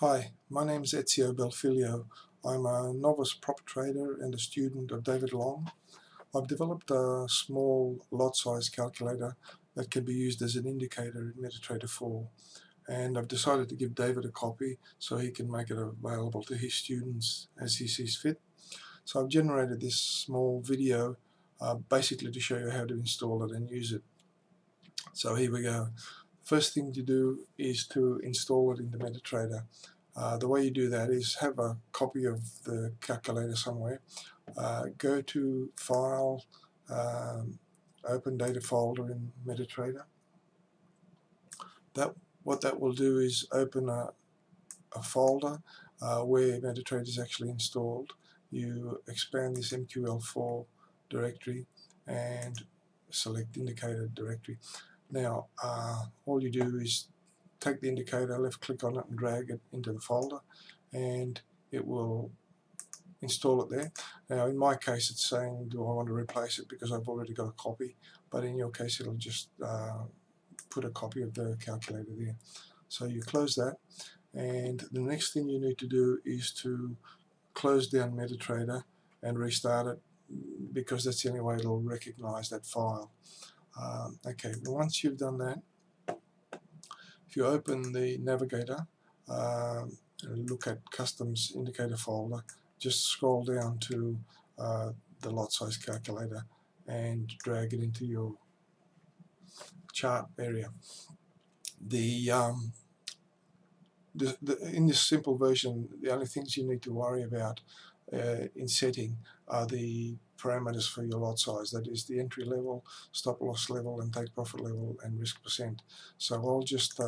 Hi, my name is Ezio Belfilio. I'm a novice prop trader and a student of David Long. I've developed a small lot size calculator that can be used as an indicator in MetaTrader 4, and I've decided to give David a copy so he can make it available to his students as he sees fit. So I've generated this small video basically to show you how to install it and use it. So here we go. First thing to do is to install it into MetaTrader. The way you do that is have a copy of the calculator somewhere. Go to File, Open Data Folder in MetaTrader. What that will do is open a folder where MetaTrader is actually installed. You expand this MQL4 directory and select indicator directory. Now, all you do is take the indicator, left click on it and drag it into the folder, and it will install it there. Now in my case it's saying do I want to replace it because I've already got a copy, but in your case it'll just put a copy of the calculator there. So you close that, and the next thing you need to do is to close down MetaTrader and restart it, because that's the only way it'll recognize that file. Okay, once you've done that, if you open the navigator and look at customs indicator folder, just scroll down to the lot size calculator and drag it into your chart area. In this simple version, the only things you need to worry about in setting are the parameters for your lot size, that is the entry level, stop loss level and take profit level and risk percent. So I'll just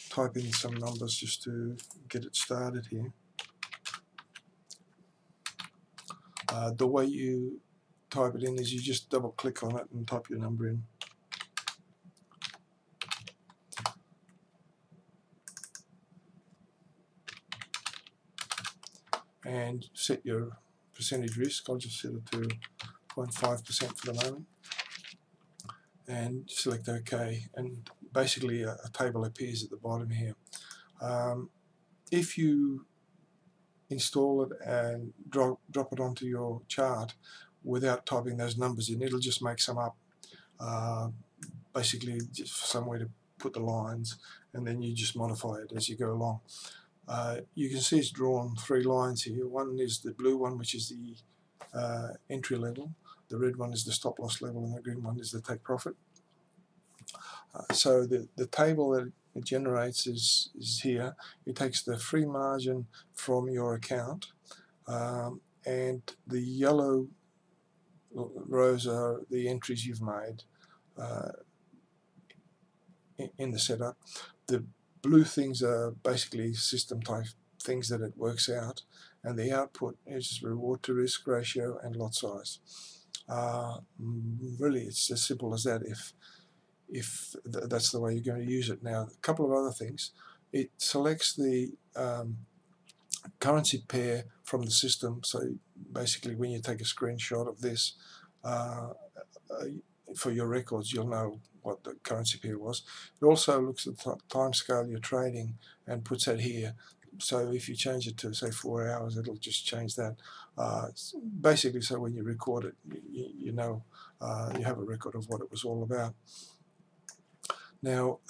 type in some numbers just to get it started here. The way you type it in is you just double click on it and type your number in. And set your percentage risk. I'll just set it to 0.5% for the moment. And select OK. And basically a table appears at the bottom here. If you install it and drop it onto your chart without typing those numbers in, it'll just make some up. Basically just somewhere to put the lines, and then you just modify it as you go along. You can see it's drawn 3 lines here. One is the blue one, which is the entry level, the red one is the stop loss level, and the green one is the take profit. So the table that it generates is here. It takes the free margin from your account, and the yellow rows are the entries you've made in the setup. The blue things are basically system type things that it works out, and the output is reward to risk ratio and lot size. Really, it's as simple as that if that's the way you're going to use it. Now, a couple of other things. It selects the currency pair from the system, so basically when you take a screenshot of this for your records, you'll know what the currency pair was. It also looks at the time scale you're trading and puts that here. So if you change it to say 4 hours, it'll just change that. Basically, so when you record it, you know you have a record of what it was all about. Now,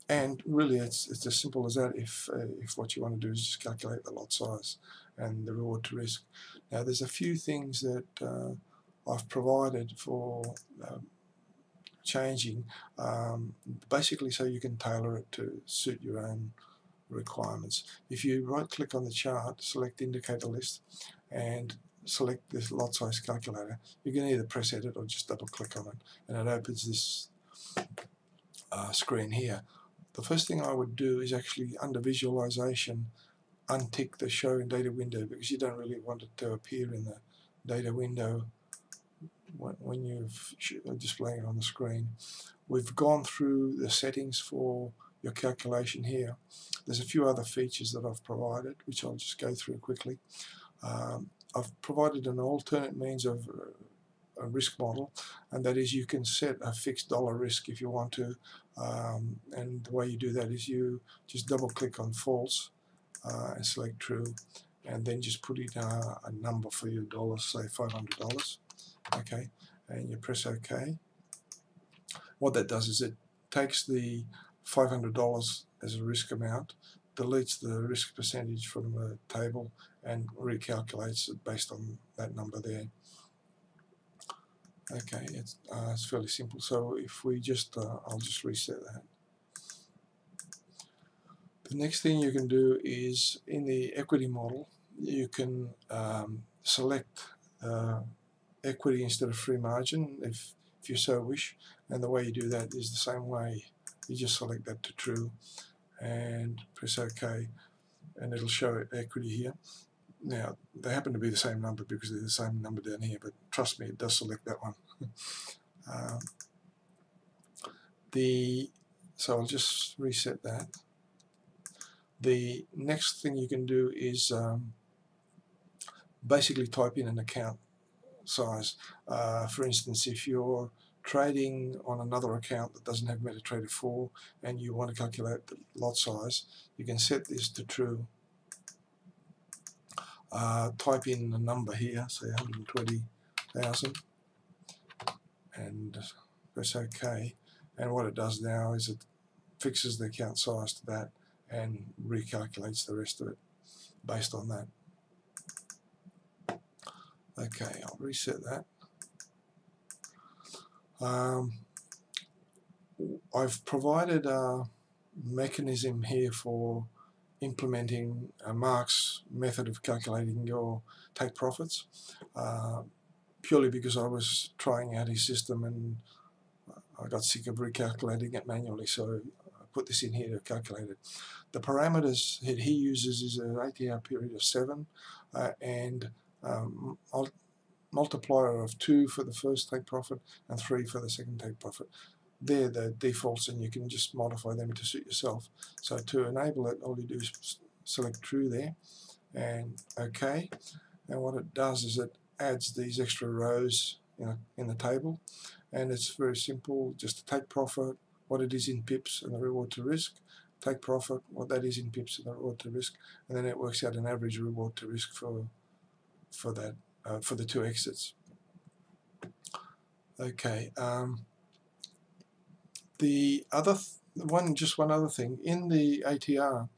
and really, it's as simple as that. If what you want to do is just calculate the lot size and the reward to risk. Now, there's a few things that I've provided for changing, basically so you can tailor it to suit your own requirements. If you right-click on the chart, select indicator list, and select this lot size calculator, you can either press edit or just double-click on it, and it opens this screen here. The first thing I would do is actually, under visualization, untick the show in data window, because you don't really want it to appear in the data window when you're displaying it on the screen. We've gone through the settings for your calculation here. There's a few other features that I've provided, which I'll just go through quickly. I've provided an alternate means of a risk model, and that is you can set a fixed dollar risk if you want to, and the way you do that is you just double click on false and select true, and then just put in a number for your dollars, say $500, okay, and you press OK. What that does is it takes the $500 as a risk amount, deletes the risk percentage from the table, and recalculates it based on that number there. Okay, it's fairly simple. So if we just, I'll just reset that. The next thing you can do is in the equity model, you can select equity instead of free margin if you so wish, and the way you do that is the same way. You just select that to true and press OK, and it'll show equity here. Now they happen to be the same number because they're the same number down here, but trust me, it does select that one. So I'll just reset that. The next thing you can do is basically type in an account size. For instance, if you're trading on another account that doesn't have MetaTrader 4 and you want to calculate the lot size, you can set this to true. Type in a number here, say 120,000, and press OK. And what it does now is it fixes the account size to that and recalculates the rest of it based on that. Okay, I'll reset that. I've provided a mechanism here for implementing Mark's method of calculating your take profits, purely because I was trying out his system and I got sick of recalculating it manually, so I put this in here to calculate it. The parameters that he uses is an ATR period of 7 and multiplier of 2 for the first take profit and 3 for the second take profit. They're the defaults, and you can just modify them to suit yourself. So to enable it, all you do is select true there and OK, and what it does is it adds these extra rows in the table, and it's very simple. Just take profit, what it is in pips, and the reward to risk. Take profit, what that is in pips, and the reward to risk, and then it works out an average reward to risk for that for the two exits. Okay. Just one other thing, in the ATR,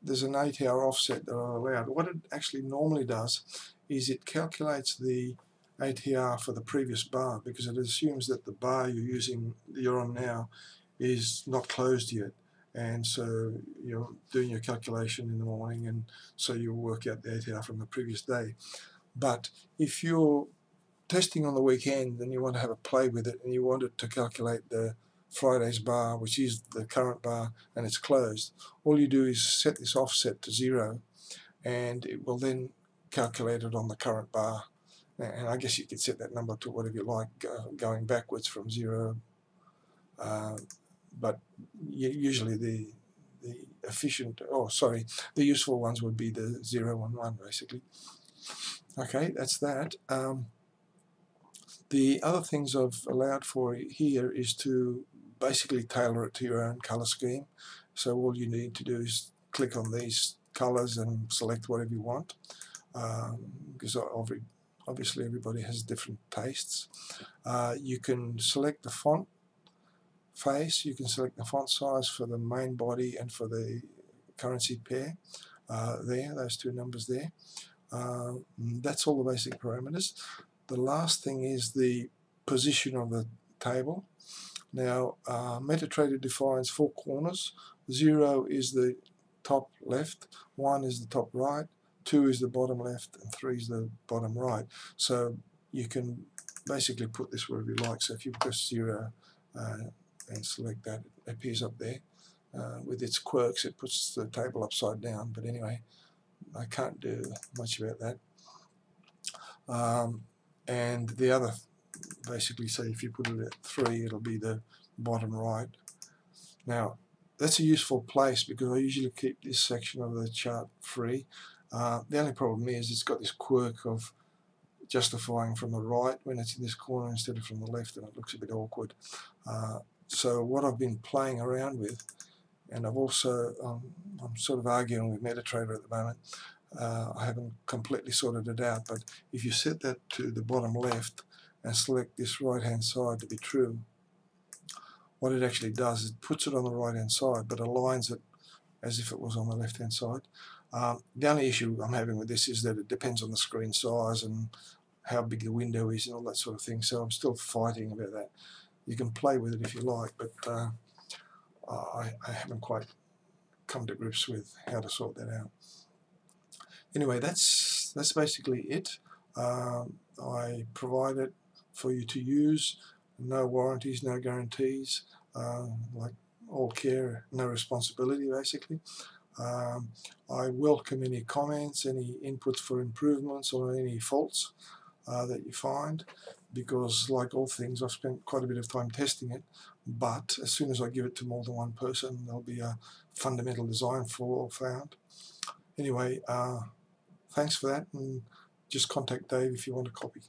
there's an ATR offset that are allowed. What it actually normally does is it calculates the ATR for the previous bar, because it assumes that the bar you're on now is not closed yet, and so you're doing your calculation in the morning, and so you'll work out the ATR from the previous day. But if you're testing on the weekend and you want to have a play with it and you want it to calculate the Friday's bar, which is the current bar, and it's closed, all you do is set this offset to 0, and it will then calculate it on the current bar. And I guess you could set that number to whatever you like, going backwards from 0, but usually the useful ones would be the 0 and 1 basically. Okay, that's that. The other things I've allowed for here is to basically tailor it to your own color scheme. So all you need to do is click on these colors and select whatever you want, because obviously everybody has different tastes. You can select the font face, you can select the font size for the main body and for the currency pair those two numbers there. That's all the basic parameters. The last thing is the position of the table. Now, MetaTrader defines 4 corners. 0 is the top left, 1 is the top right, 2 is the bottom left, and 3 is the bottom right. So you can basically put this wherever you like. So if you press 0 and select that, it appears up there. With its quirks, it puts the table upside down, but anyway, I can't do much about that. And the other, basically, say if you put it at 3, it'll be the bottom right. Now, that's a useful place because I usually keep this section of the chart free. The only problem is it's got this quirk of justifying from the right when it's in this corner instead of from the left, and it looks a bit awkward. So what I've been playing around with, and I've also I'm sort of arguing with MetaTrader at the moment. I haven't completely sorted it out, but if you set that to the bottom left and select this right hand side to be true, what it actually does is it puts it on the right hand side but aligns it as if it was on the left hand side. The only issue I'm having with this is that it depends on the screen size and how big the window is and all that sort of thing, so I'm still fighting about that. You can play with it if you like, but I haven't quite come to grips with how to sort that out. Anyway, that's basically it. I provide it for you to use. No warranties, no guarantees. Like all care, no responsibility, basically. I welcome any comments, any inputs for improvements, or any faults that you find, because like all things, I've spent quite a bit of time testing it, but as soon as I give it to more than one person, there'll be a fundamental design flaw found. Anyway, thanks for that, and just contact Dave if you want a copy.